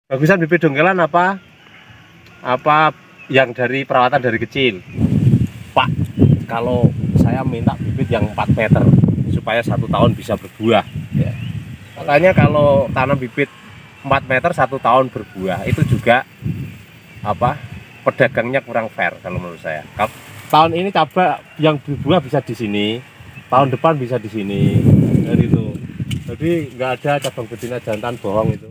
Bagusan bibit dongkelan apa yang dari perawatan dari kecil, Pak? Kalau saya minta bibit yang 4 meter supaya 1 tahun bisa berbuah ya. Makanya kalau tanam bibit 4 meter 1 tahun berbuah itu juga pedagangnya kurang fair kalau menurut saya. Kalau tahun ini cabai yang berbuah bisa di sini, tahun depan bisa di sini, dan itu. Jadi nggak ada cabang betina jantan bohong itu.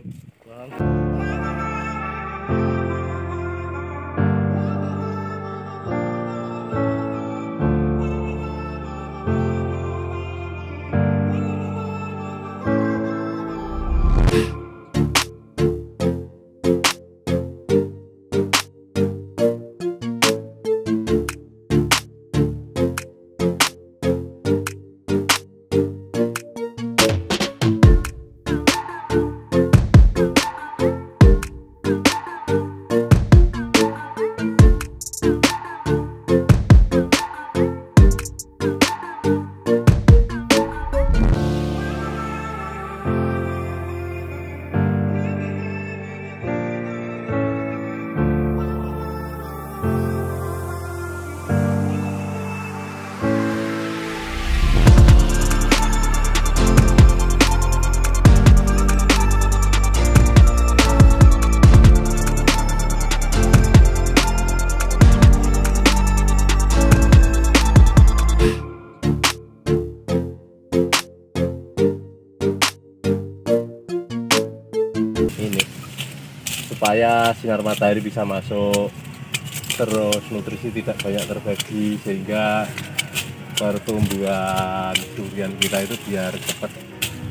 Ini supaya sinar matahari bisa masuk, terus nutrisi tidak banyak terbagi, sehingga pertumbuhan durian kita itu biar cepat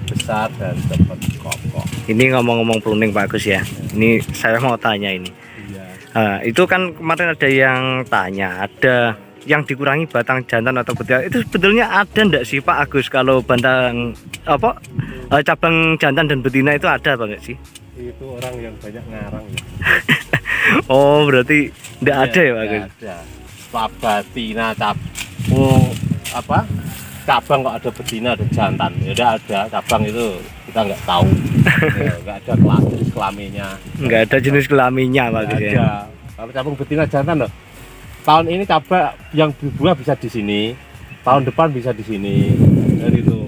besar dan cepat kokoh. Ini ngomong-ngomong pruning Pak Agus ya, ini saya mau tanya ini. Iya. Nah, itu kan kemarin ada yang tanya, ada yang dikurangi batang jantan atau betina. Itu sebetulnya ada enggak sih Pak Agus kalau batang cabang jantan dan betina itu ada apa enggak sih? Itu orang yang banyak ngarang ya. Oh, berarti enggak ada ya Pak Agus? Ada. Batina cabang kok ada betina ada jantan. Ya udah ada cabang itu kita nggak tahu. Ya, nggak ada jenis kelaminnya. Enggak ada jenis kelaminnya Pak Agus ya. Kalau cabang betina jantan loh. Tahun ini cabai yang berbuah bisa di sini, tahun depan bisa di sini, dan itu.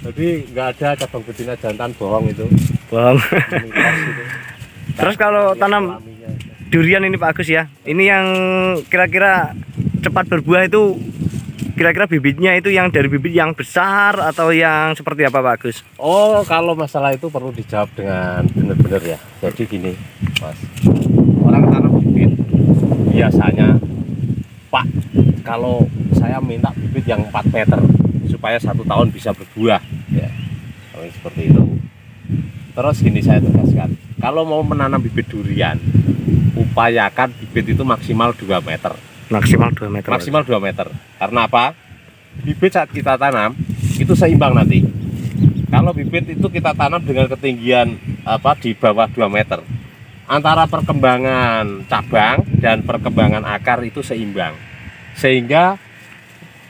Jadi nggak ada cabang betina jantan bohong itu. Bohong. Gitu. Terus kalau tanam durian ini Pak Agus ya, ini yang kira-kira cepat berbuah itu, kira-kira bibitnya itu yang dari bibit yang besar atau yang seperti apa Pak Agus? Oh, kalau masalah itu perlu dijawab dengan benar-benar ya. Jadi gini, Mas, orang tanam bibit biasanya, Pak, kalau saya minta bibit yang 4 meter supaya 1 tahun bisa berbuah ya, seperti itu. Terus gini saya tegaskan, kalau mau menanam bibit durian, upayakan bibit itu maksimal 2 meter. Maksimal 2 meter. Maksimal 2 meter. Karena apa? Bibit saat kita tanam itu seimbang nanti. Kalau bibit itu kita tanam dengan ketinggian di bawah 2 meter, antara perkembangan cabang dan perkembangan akar itu seimbang, sehingga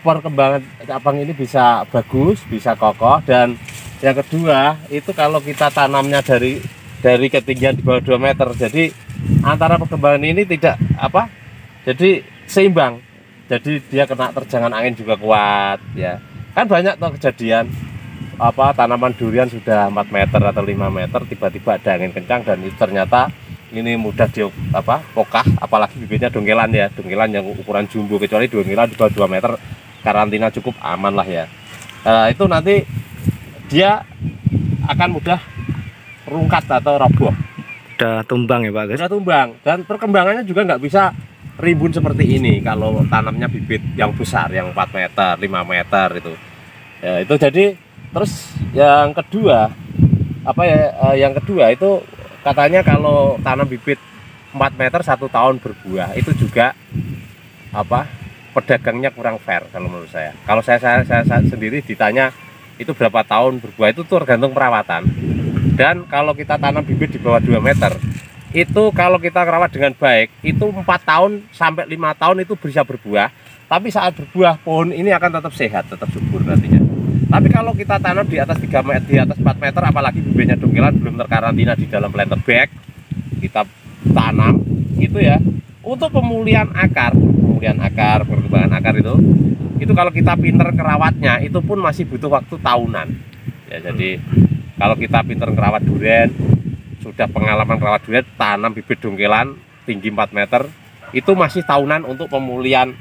perkembangan cabang ini bisa bagus, bisa kokoh. Dan yang kedua itu kalau kita tanamnya dari ketinggian di bawah 2 meter, jadi antara perkembangan ini tidak jadi seimbang, jadi dia kena terjangan angin juga kuat ya. Kan banyak tuh kejadian tanaman durian sudah 4 meter atau 5 meter tiba-tiba ada angin kencang dan itu ternyata ini mudah pokah, apalagi bibitnya dongkelan ya, dongkelan yang ukuran jumbo. Kecuali dongkelan di bawah 2 meter karantina cukup aman lah ya. Itu nanti dia akan mudah rungkat atau roboh, udah tumbang ya Pak Agus? Udah tumbang, dan perkembangannya juga nggak bisa rimbun seperti ini kalau tanamnya bibit yang besar, yang 4 meter, 5 meter itu ya. Itu jadi, terus yang kedua itu katanya kalau tanam bibit 4 meter 1 tahun berbuah itu juga pedagangnya kurang fair kalau menurut saya. Kalau saya sendiri ditanya itu berapa tahun berbuah, itu tergantung perawatan. Dan kalau kita tanam bibit di bawah 2 meter itu kalau kita rawat dengan baik itu 4 tahun sampai 5 tahun itu bisa berbuah. Tapi saat berbuah pohon ini akan tetap sehat, tetap subur nantinya. Tapi kalau kita tanam di atas 3 meter, di atas 4 meter, apalagi bibitnya dongkelan belum terkarantina di dalam planter bag, kita tanam itu ya untuk pemulihan akar, perkembangan akar itu kalau kita pinter kerawatnya itu pun masih butuh waktu tahunan ya. Jadi kalau kita pinter kerawat durian, sudah pengalaman kerawat durian, tanam bibit dongkelan tinggi 4 meter itu masih tahunan untuk pemulihan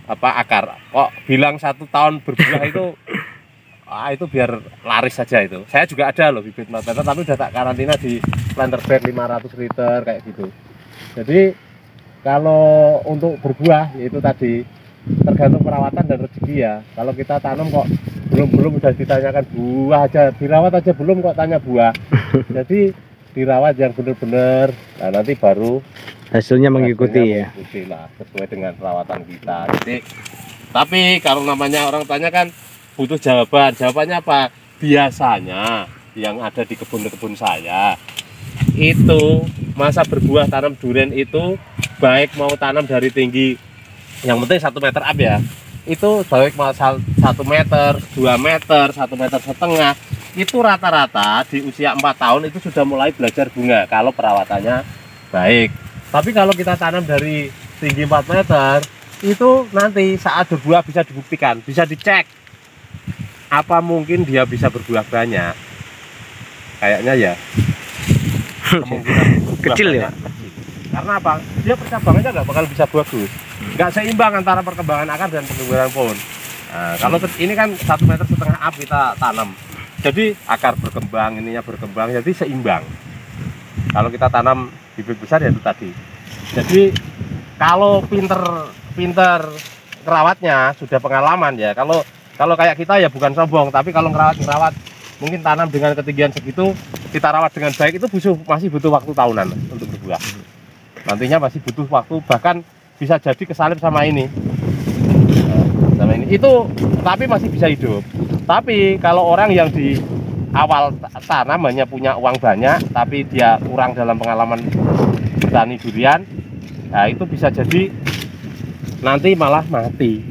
akar. Kok bilang 1 tahun berbuah itu biar laris saja itu. Saya juga ada loh bibit 4 meter tapi udah tak karantina di planter bag 500 liter kayak gitu. Jadi kalau untuk berbuah yaitu tadi tergantung perawatan dan rezeki ya. Kalau kita tanam kok belum udah ditanyakan buah aja, dirawat aja belum kok tanya buah. Jadi dirawat yang benar-benar, nah nanti baru hasilnya mengikuti ya. Mengikuti lah sesuai dengan perawatan kita. Jadi, tapi kalau namanya orang tanya kan butuh jawabannya apa? Biasanya yang ada di kebun saya itu masa berbuah tanam durian itu baik mau tanam dari tinggi yang penting 1 meter up ya, itu baik mau 1 meter, 2 meter, 1,5 meter itu rata-rata di usia 4 tahun itu sudah mulai belajar bunga kalau perawatannya baik. Tapi kalau kita tanam dari tinggi 4 meter itu nanti saat berbuah bisa dibuktikan, bisa dicek apa mungkin dia bisa berbuah banyak. Kayaknya ya kemungkinan Kecil ya. Karena apa? Dia percabangannya nggak bakal bisa bagus, nggak seimbang antara perkembangan akar dan perkembangan pohon. Nah, kalau ini kan 1,5 meter up kita tanam, jadi akar berkembang, ininya berkembang, jadi seimbang. Kalau kita tanam bibit besar ya itu tadi. Jadi kalau pinter kerawatnya sudah pengalaman ya. Kalau kayak kita ya bukan sombong, tapi kalau ngerawat mungkin tanam dengan ketinggian segitu kita rawat dengan baik itu masih butuh waktu tahunan untuk berbuah. Nantinya masih butuh waktu, bahkan bisa jadi kesalip sama ini. Itu tapi masih bisa hidup. Tapi kalau orang yang di awal tanam hanya punya uang banyak tapi dia kurang dalam pengalaman bertani durian, nah itu bisa jadi nanti malah mati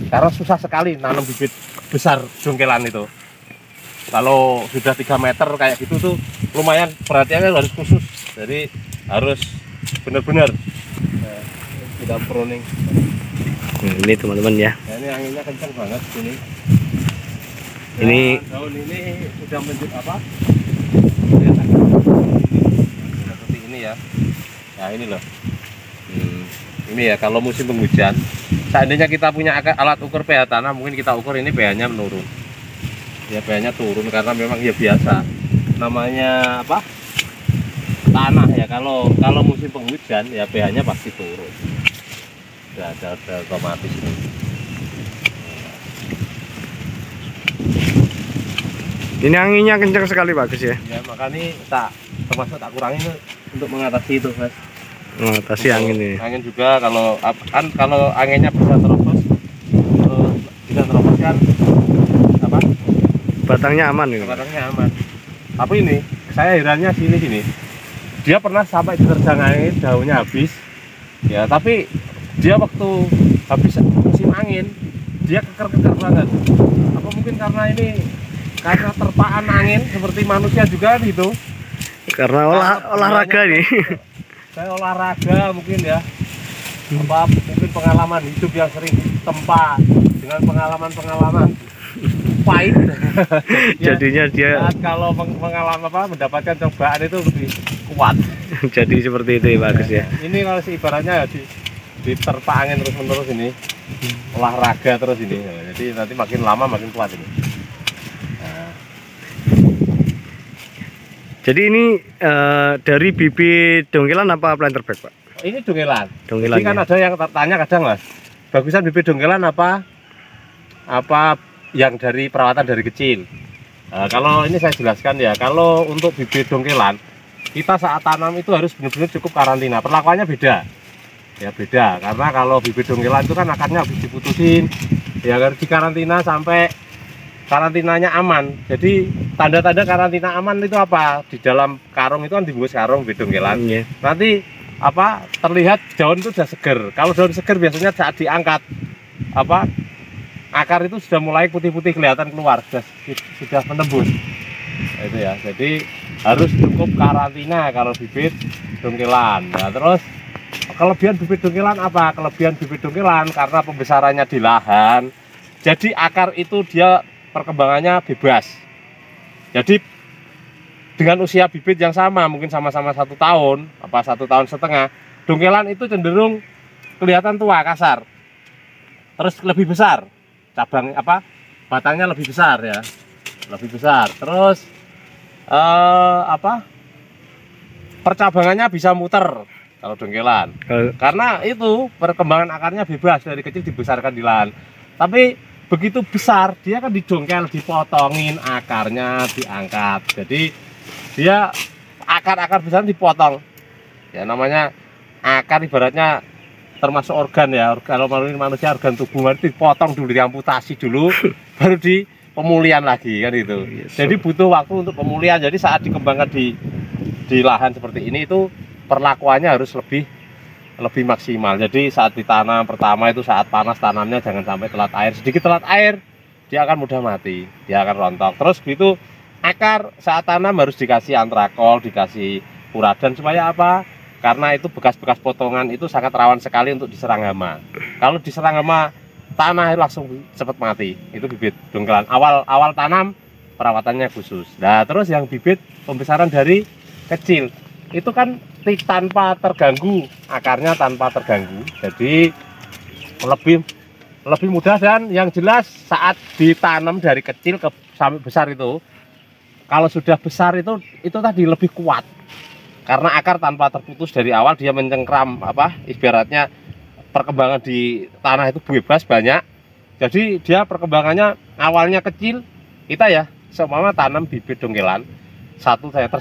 karena susah sekali nanam bibit besar dongkelan itu. Kalau sudah 3 meter kayak gitu tuh lumayan perhatiannya harus khusus, jadi harus benar-benar kita pruning. Ini teman-teman ya. Nah, ini anginnya kencang banget sini. Ini daun ini sudah menjadi seperti ini ya. Nah ini loh. Ini ya kalau musim penghujan, seandainya kita punya alat ukur pH tanah, mungkin kita ukur ini pH-nya menurun. Ya pH-nya turun karena memang ya biasa. Namanya apa? Tanah ya. Kalau musim penghujan ya pH-nya pasti turun. Udah otomatis ini. Ini anginnya kencang sekali Pak Gus ya. Ya makanya termasuk tak kurangi untuk mengatasi itu Mas. Mengatasi angin ini. Angin juga kalau anginnya bisa terobos, kan apa? Batangnya aman ini. Batangnya aman. Tapi ini saya herannya sini. Dia pernah sampai diterjang angin, daunnya habis. Ya tapi dia waktu habis musim angin dia keker banget. Apa mungkin karena terpaan angin seperti manusia juga gitu. Karena olahraga nih. Saya olahraga mungkin ya. Apa mungkin pengalaman hidup yang sering ditempa dengan pengalaman pahit. Jadinya dia kalau pengalaman mendapatkan cobaan itu lebih kuat. Jadi seperti itu ya Pak Gus ya. Ini kalau ibaratnya diterpa angin terus-menerus ini. Olahraga terus ini. Jadi nanti makin lama makin kuat ini. Jadi ini dari bibit dongkelan apa planter bag Pak? Ini dongkelan. Dongkelan. Jadi kan ada yang tanya kadang Mas, bagusan bibit dongkelan apa yang dari perawatan dari kecil. Kalau ini saya jelaskan ya, kalau untuk bibit dongkelan kita saat tanam itu harus benar-benar cukup karantina. Perlakuannya beda. Ya beda, karena kalau bibit dongkelan itu kan akarnya habis diputusin, ya harus dikarantina sampai karantinanya aman. Jadi tanda-tanda karantina aman itu apa? Di dalam karung itu kan dibungkus karung bibit dongkelan. Nanti terlihat daun itu sudah seger. Kalau daun seger biasanya saat diangkat akar itu sudah mulai putih-putih kelihatan keluar, sudah menembus. Itu ya. Jadi harus cukup karantina kalau bibit dongkelan. Nah, terus kelebihan bibit dongkelan apa? Kelebihan bibit dongkelan karena pembesarannya di lahan, jadi akar itu dia perkembangannya bebas. Jadi dengan usia bibit yang sama, mungkin sama-sama 1 tahun, apa 1,5 tahun, dongkelan itu cenderung kelihatan tua, kasar, terus lebih besar, cabang apa batangnya lebih besar ya, lebih besar. Terus percabangannya bisa muter kalau dongkelan, karena itu perkembangan akarnya bebas, dari kecil dibesarkan di lahan. Tapi begitu besar dia kan didongkel, dipotongin akarnya, diangkat, jadi dia akar-akar besar dipotong ya, namanya akar ibaratnya termasuk organ ya, kalau manusia organ tubuh itu dipotong dulu, diamputasi dulu baru di pemulihan lagi kan itu. Jadi butuh waktu untuk pemulihan. Jadi saat dikembangkan di lahan seperti ini itu perlakuannya harus lebih maksimal. Jadi saat ditanam pertama itu saat panas tanamnya jangan sampai telat air. Sedikit telat air dia akan mudah mati, dia akan rontok. Terus begitu akar saat tanam harus dikasih antrakol, dikasih puradan, supaya apa? Karena itu bekas-bekas potongan itu sangat rawan sekali untuk diserang hama. Kalau diserang hama tanah langsung cepat mati. Itu bibit dongkelan. Awal tanam perawatannya khusus. Nah, terus yang bibit pembesaran dari kecil itu kan tanpa terganggu, akarnya tanpa terganggu, jadi lebih mudah. Dan yang jelas saat ditanam dari kecil ke sampai besar itu, kalau sudah besar itu tadi lebih kuat, karena akar tanpa terputus dari awal, dia mencengkram ibaratnya perkembangan di tanah itu bebas banyak. Jadi dia perkembangannya awalnya kecil. Kita ya seumpama tanam bibit dongkelan 1,5 meter,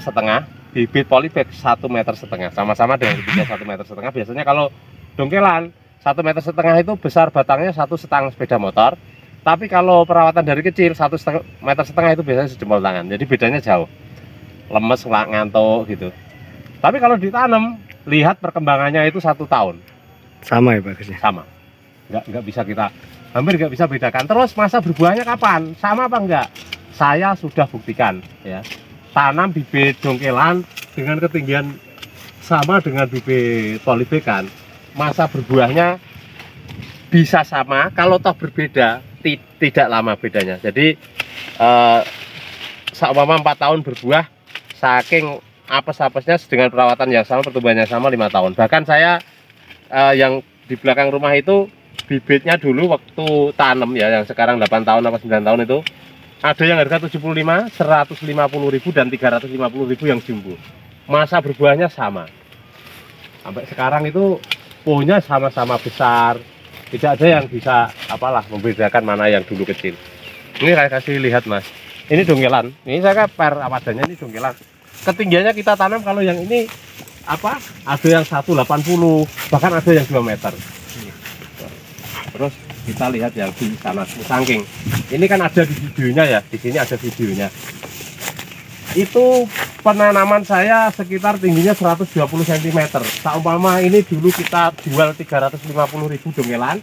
bibit polybag 1,5 meter, sama-sama dengan bibitnya 1,5 meter. Biasanya kalau dongkelan 1,5 meter itu besar batangnya 1,5 sepeda motor. Tapi kalau perawatan dari kecil 1,5 meter itu biasanya sejempol tangan. Jadi bedanya jauh, lemes, ngantuk gitu. Tapi kalau ditanam, lihat perkembangannya itu 1 tahun. Sama ya bagusnya? Sama, nggak bisa kita, hampir nggak bisa bedakan. Terus masa berbuahnya kapan? Sama apa enggak? Saya sudah buktikan ya, tanam bibit dongkelan dengan ketinggian sama dengan bibit polybagan, masa berbuahnya bisa sama. Kalau toh berbeda, tidak lama bedanya. Jadi seumpama 4 tahun berbuah, saking apes-apesnya dengan perawatan yang sama, pertumbuhannya sama 5 tahun. Bahkan saya yang di belakang rumah itu bibitnya dulu waktu tanam ya, yang sekarang 8 tahun apa 9 tahun itu, ada yang harga 75, 150.000 dan 350.000 yang jumbo. Masa berbuahnya sama. Sampai sekarang itu pohonnya sama-sama besar. Tidak ada yang bisa membedakan mana yang dulu kecil. Ini saya kasih lihat Mas. Ini dongkelan. Ini saya per adanya, ini dongkelan. Ketinggiannya kita tanam kalau yang ini ada yang 180, bahkan ada yang 2 meter. Terus kita lihat yang di sana musangking. Ini kan ada di videonya ya, di sini ada videonya. Itu penanaman saya sekitar tingginya 120 cm. Seumpama ini dulu kita jual 350.000 dongkelan,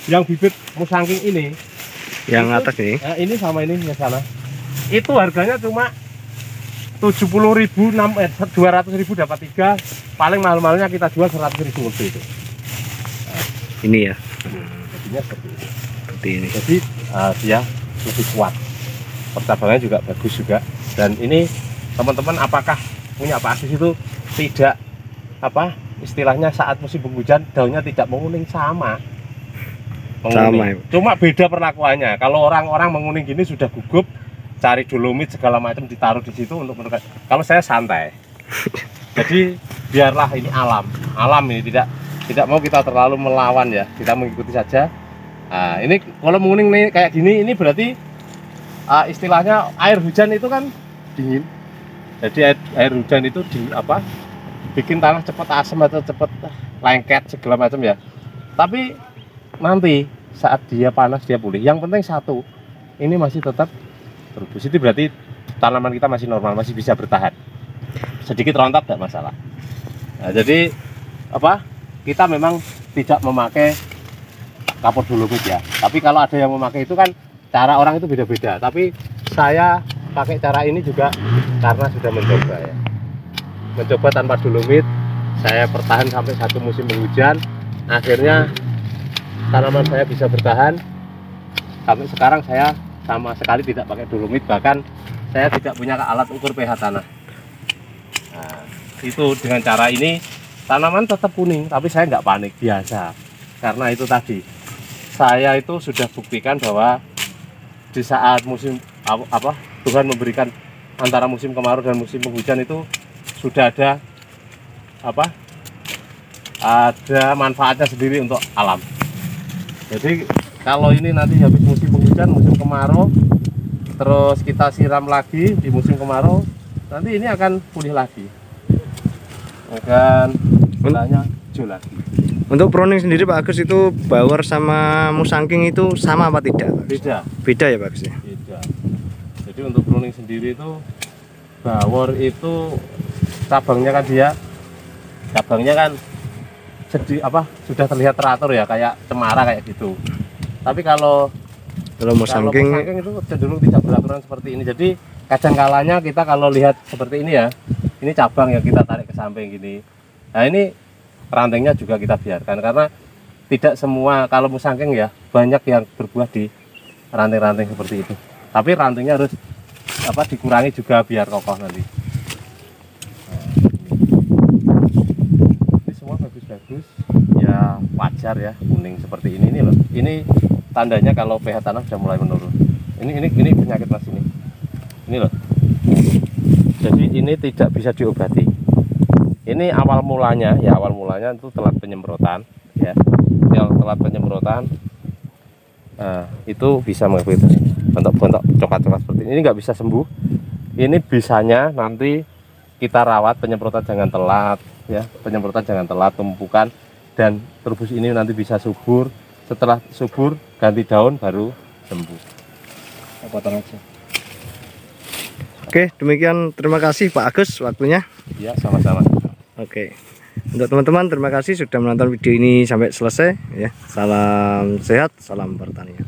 yang bibit musangking ini, yang atas ini, ini sama ini yang sana, itu harganya cuma 70.000, 200.000 dapat 3, paling mahal-mahalnya kita jual 100.000 waktu itu. Ini ya. Jadinya seperti ini. Seperti ini. Jadi dia lebih kuat. Percabangannya juga bagus juga. Dan ini teman-teman apakah punya pakis itu tidak istilahnya saat musim penghujan daunnya tidak menguning, sama. Sama ya. Cuma beda perlakuannya. Kalau orang-orang menguning gini sudah gugup, cari dolomit segala macam ditaruh di situ untuk mendekat. Kalau saya santai. Jadi biarlah ini alam ini, tidak mau kita terlalu melawan ya, kita mengikuti saja. Nah, ini kalau menguning nih kayak gini, ini berarti istilahnya air hujan itu kan dingin. Jadi air hujan itu bikin tanah cepat asam atau cepat lengket segala macam ya. Tapi nanti saat dia panas dia pulih. Yang penting satu, ini masih tetap berubus. Itu berarti tanaman kita masih normal, masih bisa bertahan. Sedikit rontok tidak masalah. Nah, jadi kita memang tidak memakai kapur dolomit ya. Tapi kalau ada yang memakai itu kan cara orang itu beda-beda. Tapi saya pakai cara ini juga karena sudah mencoba ya. mencoba tanpa dolomit, saya bertahan sampai 1 musim penghujan. Akhirnya tanaman saya bisa bertahan. Sampai sekarang saya sama sekali tidak pakai dolomit, bahkan saya tidak punya alat ukur pH tanah. Nah, itu dengan cara ini tanaman tetap kuning, tapi saya nggak panik, biasa. Karena itu tadi, saya itu sudah buktikan bahwa di saat musim Tuhan memberikan antara musim kemarau dan musim penghujan itu sudah ada ada manfaatnya sendiri untuk alam. Jadi kalau ini nanti habis musim penghujan, musim kemarau, terus kita siram lagi di musim kemarau, nanti ini akan pulih lagi, akan istilahnya hijau lagi. Untuk pruning sendiri Pak Agus, itu bawor sama musangking itu sama apa tidak? Beda. Beda ya Pak Agus ya? Beda. Jadi untuk pruning sendiri itu bawor itu cabangnya kan sudah terlihat teratur ya, kayak cemara kayak gitu. Tapi kalau musangking itu cenderung tidak beraturan seperti ini. Jadi kadang-kalanya kita kalau lihat seperti ini ya, ini cabang yang kita tarik ke samping gini. Nah ini rantingnya juga kita biarkan, karena tidak semua, kalau musangking ya banyak yang berbuah di ranting-ranting seperti itu. Tapi rantingnya harus dikurangi juga biar kokoh nanti. Ini semua bagus-bagus, ya wajar ya kuning seperti ini loh. Ini tandanya kalau pH tanah sudah mulai menurun. Ini penyakit mas ini loh. Jadi ini tidak bisa diobati. Ini awal mulanya itu telat penyemprotan ya. Yang telat penyemprotan itu bisa mengakibatkan bentuk-bentuk coklat-coklat seperti ini nggak bisa sembuh. Ini bisanya nanti kita rawat, penyemprotan jangan telat ya. Penyemprotan jangan telat, pemupukan, dan terubus ini nanti bisa subur. Setelah subur ganti daun baru sembuh. Potong aja. Oke, demikian, terima kasih Pak Agus waktunya. Ya, sama-sama. Oke, untuk teman-teman terima kasih sudah menonton video ini sampai selesai ya. Salam sehat, salam pertanian.